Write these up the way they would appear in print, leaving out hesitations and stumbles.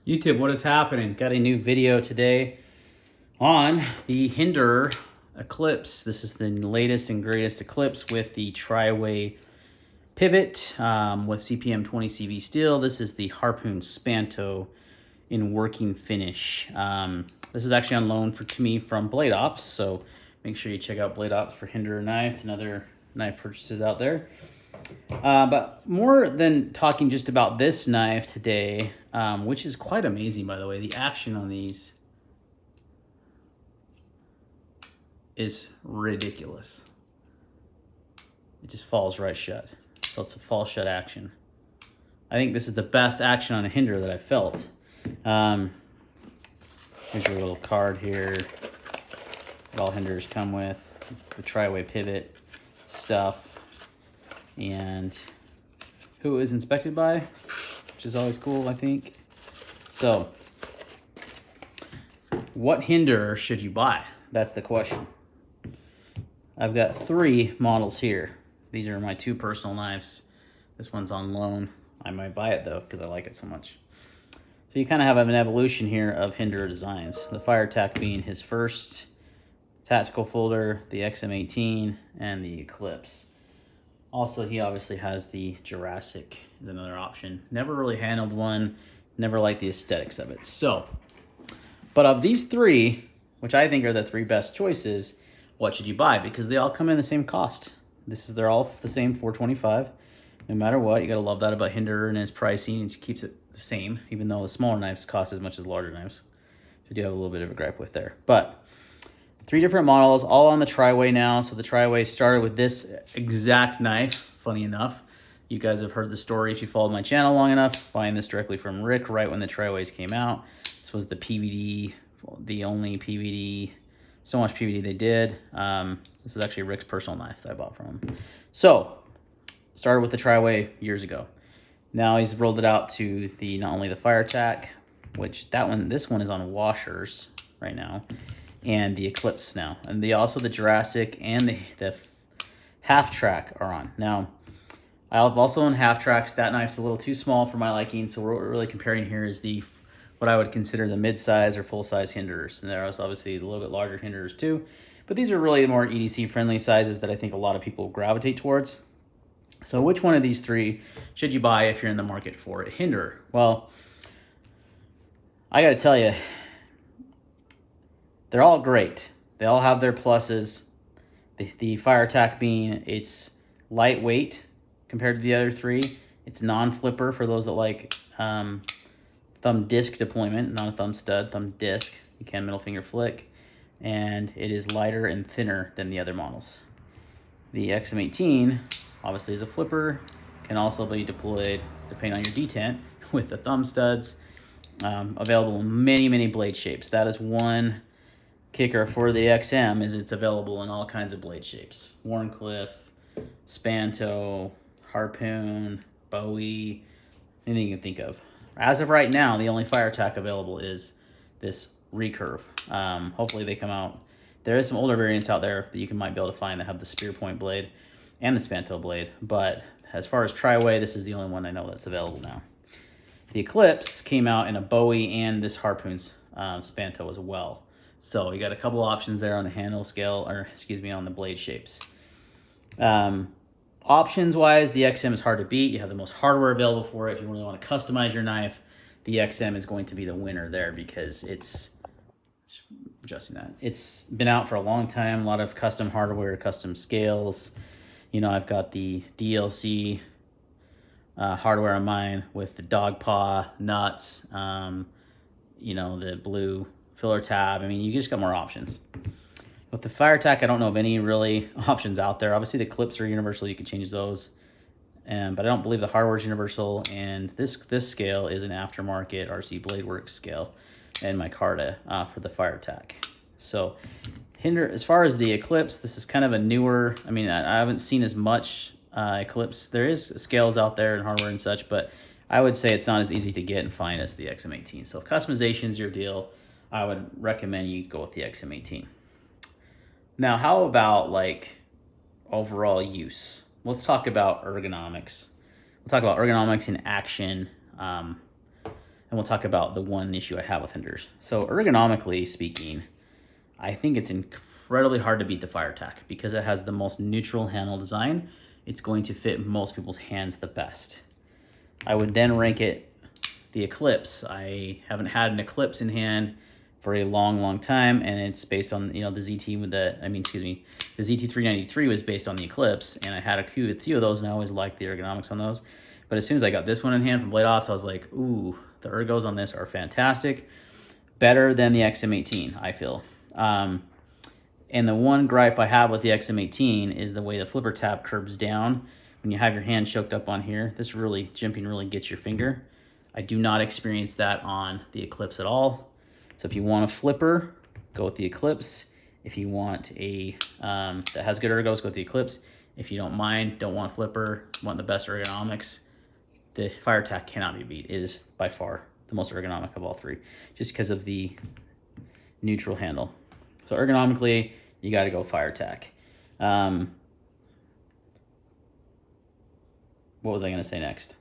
YouTube, what is happening? Got a new video today on the Hinderer Eclipse. This is the latest and greatest Eclipse with the tri-way pivot with CPM 20 CV steel. This is the Harpoon Spanto in working finish. This is actually on loan to me from Blade Ops, so make sure you check out Blade Ops for Hinderer knives and other knife purchases out there. But more than talking just about this knife today, which is quite amazing, by the way, the action on these is ridiculous. It just falls right shut. So it's a fall shut action. I think this is the best action on a Hinderer that I've felt. Here's your little card here that all Hinderers come with, the tri-way pivot stuff, and who it was inspected by, which is always cool, I think. So, what Hinderer should you buy? That's the question. I've got 3 models here. These are my 2 personal knives. This one's on loan. I might buy it though, because I like it so much. So you kind of have an evolution here of Hinderer designs. The FireTac being his first tactical folder, the XM18, and the Eclipse. Also, he obviously has the Jurassic as another option. Never really handled one, never liked the aesthetics of it. So, but of these 3, which I think are the 3 best choices, what should you buy? Because they all come in the same cost. They're all the same, $425. No matter what, you gotta love that about Hinderer and his pricing. It keeps it the same, even though the smaller knives cost as much as larger knives. So I do have a little bit of a gripe with there. But 3 different models, all on the tri-way now. So the tri-way started with this exact knife, funny enough. You guys have heard the story if you followed my channel long enough, buying this directly from Rick right when the tri-ways came out. This was the PVD, the only PVD, so much PVD they did. This is actually Rick's personal knife that I bought from him. So, started with the tri-way years ago. Now he's rolled it out to the not only the FireTac, which this one is on washers right now, and the Eclipse now, and also the Jurassic and the half track are on. Now, I've also owned half tracks. That knife's a little too small for my liking, so what we're really comparing here is what I would consider the mid-size or full-size Hinderers. And there are obviously a little bit larger Hinderers too, but these are really more EDC-friendly sizes that I think a lot of people gravitate towards. So which one of these 3 should you buy if you're in the market for a Hinderer? Well, I gotta tell you, they're all great. They all have their pluses. The FireTac being it's lightweight compared to the other 3. It's non-flipper for those that like thumb disc deployment, not a thumb stud, thumb disc. You can middle finger flick. And it is lighter and thinner than the other models. The XM18 obviously is a flipper, can also be deployed depending on your detent with the thumb studs. Available in many blade shapes. That is one kicker for the XM, is it's available in all kinds of blade shapes. Wharncliffe, Spanto, Harpoon, Bowie, anything you can think of. As of right now, the only FireTac available is this recurve. Hopefully they come out. There is some older variants out there that you might be able to find that have the spear point blade and the Spanto blade, but as far as tri-way, this is the only one I know that's available now. The Eclipse came out in a Bowie and this Harpoon's Spanto as well. So you got a couple options there on the handle scale, or excuse me, on the blade shapes. Options wise, the XM is hard to beat. You have the most hardware available for it. If you really want to customize your knife, the XM is going to be the winner there, because it's been out for a long time. A lot of custom hardware, custom scales. You know, I've got the DLC hardware on mine with the dog paw nuts, you know, the blue filler tab. I mean, you just got more options. With the FireTac, I don't know of any really options out there. Obviously, the clips are universal. You can change those. But I don't believe the hardware is universal. And this scale is an aftermarket RC Blade Works scale and micarta for the FireTac. So as far as the Eclipse, this is kind of a newer, I mean, I haven't seen as much Eclipse. There is scales out there and hardware and such, but I would say it's not as easy to get and find as the XM18. So if customization is your deal, I would recommend you go with the XM18. Now, how about like overall use? Let's talk about ergonomics. We'll talk about ergonomics in action. And we'll talk about the one issue I have with Hinderers. So ergonomically speaking, I think it's incredibly hard to beat the FireTac because it has the most neutral handle design. It's going to fit most people's hands the best. I would then rank it the Eclipse. I haven't had an Eclipse in hand for a long time, and it's based on, you know, the ZT with the, the ZT393 was based on the Eclipse, and I had a few of those, and I always liked the ergonomics on those. But as soon as I got this one in hand from Blade Ops, I was like, ooh, the ergos on this are fantastic. Better than the XM18, I feel. And the one gripe I have with the XM18 is the way the flipper tab curves down. When you have your hand choked up on here, this really, jimping really gets your finger. I do not experience that on the Eclipse at all. So if you want a flipper, go with the Eclipse. If you want a that has good ergos, go with the Eclipse. If you don't mind, don't want a flipper, want the best ergonomics, the FireTac cannot be beat. It is by far the most ergonomic of all three, just because of the neutral handle. So ergonomically, you got to go FireTac. What was I going to say next?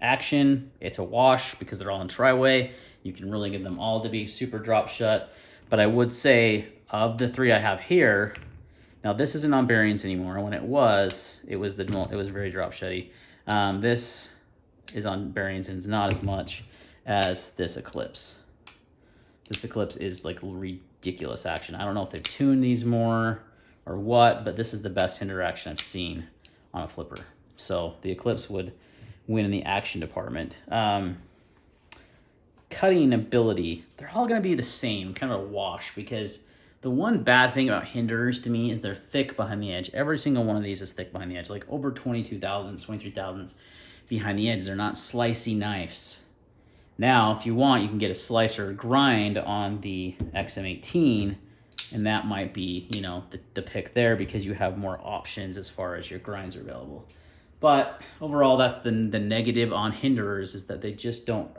Action, it's a wash because they're all in tri-way. You can really get them all to be super drop shut. But I would say of the three I have here, now this isn't on bearings anymore. When it was very drop shutty. This is on bearings and it's not as much as this Eclipse. This Eclipse is like ridiculous action. I don't know if they've tuned these more or what, but this is the best Hinderer action I've seen on a flipper. So the Eclipse would win in the action department. Cutting ability, they're all going to be the same, kind of a wash, because the one bad thing about Hinderers to me is they're thick behind the edge. Every single one of these is thick behind the edge, like over 22,000s, 23,000s behind the edge. They're not slicey knives. Now, if you want, you can get a slicer grind on the XM18, and that might be, you know, the pick there because you have more options as far as your grinds are available. But overall, that's the negative on Hinderers, is that they just don't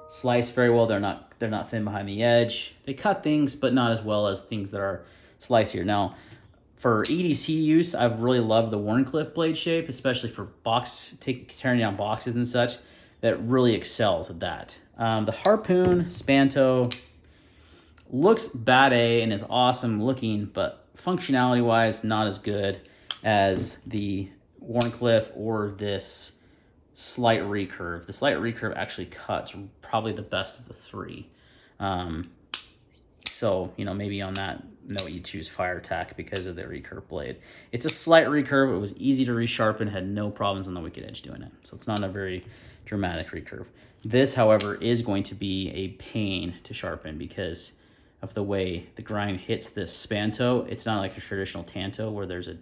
slice very well. They're not thin behind the edge. They cut things, but not as well as things that are slicier. Now, for EDC use, I've really loved the Wharncliffe blade shape, especially for tearing down boxes and such. That really excels at that. The Harpoon Spanto looks bad A and is awesome looking, but functionality-wise, not as good as the Wharncliffe or this slight recurve. The slight recurve actually cuts probably the best of the three. So, you know, maybe on that note, you choose FireTac because of the recurve blade. It's a slight recurve. It was easy to resharpen, had no problems on the Wicked Edge doing it. So it's not a very dramatic recurve. This, however, is going to be a pain to sharpen because of the way the grind hits this Spanto. It's not like a traditional Tanto where there's a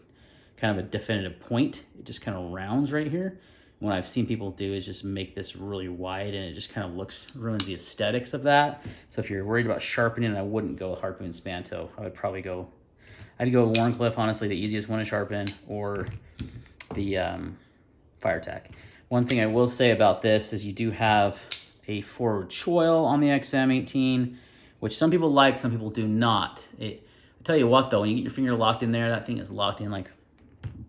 kind of a definitive point. It just kind of rounds right here. What I've seen people do is just make this really wide, and it just kind of ruins the aesthetics of that. So if you're worried about sharpening, I wouldn't go with Harpoon Spanto. I'd go with Wharncliffe, honestly, the easiest one to sharpen, or the FireTac. One thing I will say about this is you do have a forward choil on the XM18, which some people like, some people do not. I tell you what, though, when you get your finger locked in there, that thing is locked in like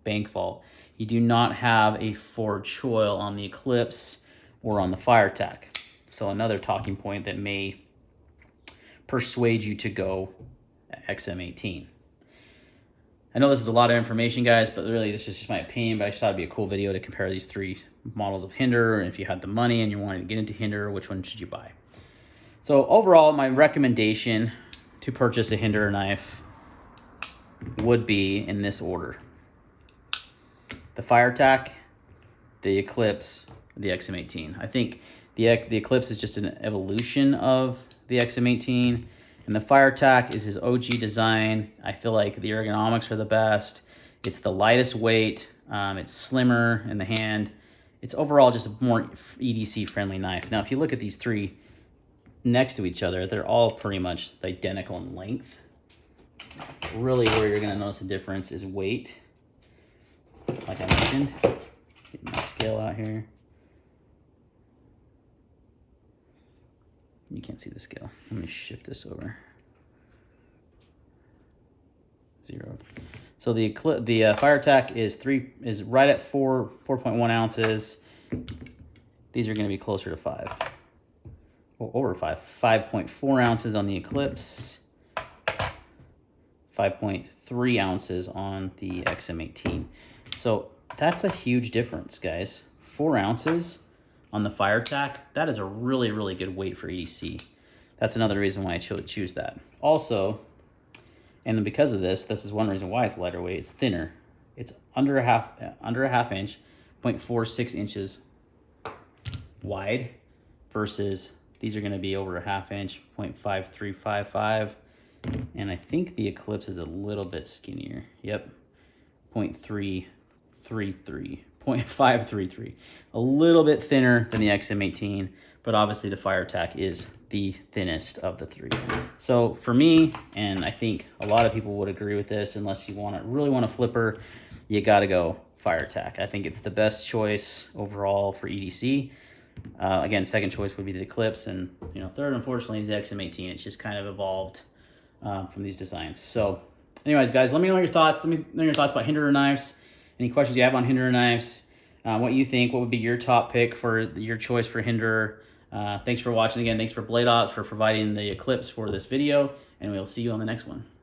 bank vault. You do not have a forward choil on the Eclipse or on the FireTac. So another talking point that may persuade you to go XM18. I know this is a lot of information, guys, but really this is just my opinion, but I just thought it'd be a cool video to compare these three models of Hinderer, and if you had the money and you wanted to get into Hinderer, which one should you buy? So overall, my recommendation to purchase a Hinderer knife would be in this order: the FireTac, the Eclipse, the XM18. I think the Eclipse is just an evolution of the XM18, and the FireTac is his OG design. I feel like the ergonomics are the best. It's the lightest weight. It's slimmer in the hand. It's overall just a more EDC friendly knife. Now, if you look at these three next to each other, they're all pretty much identical in length. Really, where you're going to notice a difference is weight. Like I mentioned, get my scale out here. You can't see the scale. Let me shift this over. 0. So the FireTac is right at 4.1 ounces. These are going to be closer to 5. well, over 5.4 ounces on the Eclipse, 5.3 ounces on the XM18. So that's a huge difference, guys. 4 ounces on the FireTac, that is a really, really good weight for EDC. That's another reason why I choose that. Also, and because of this is one reason why it's lighter weight, it's thinner. It's under a half inch, 0.46 inches wide, versus these are gonna be over a half inch, 0.5355. And I think the Eclipse is a little bit skinnier. Yep, 0.533, a little bit thinner than the XM18, but obviously the FireTac is the thinnest of the three. So for me, and I think a lot of people would agree with this, unless you really want a flipper, you gotta go FireTac. I think it's the best choice overall for EDC. Again, second choice would be the Eclipse, and third, unfortunately, is the XM18. It's just kind of evolved from these designs. So anyways, guys, let me know your thoughts. Let me know your thoughts about Hinderer knives. Any questions you have on Hinderer knives, what you think, what would be your top pick for your choice for Hinderer. Thanks for watching again. Thanks for Blade Ops for providing the Eclipse for this video, and we'll see you on the next one.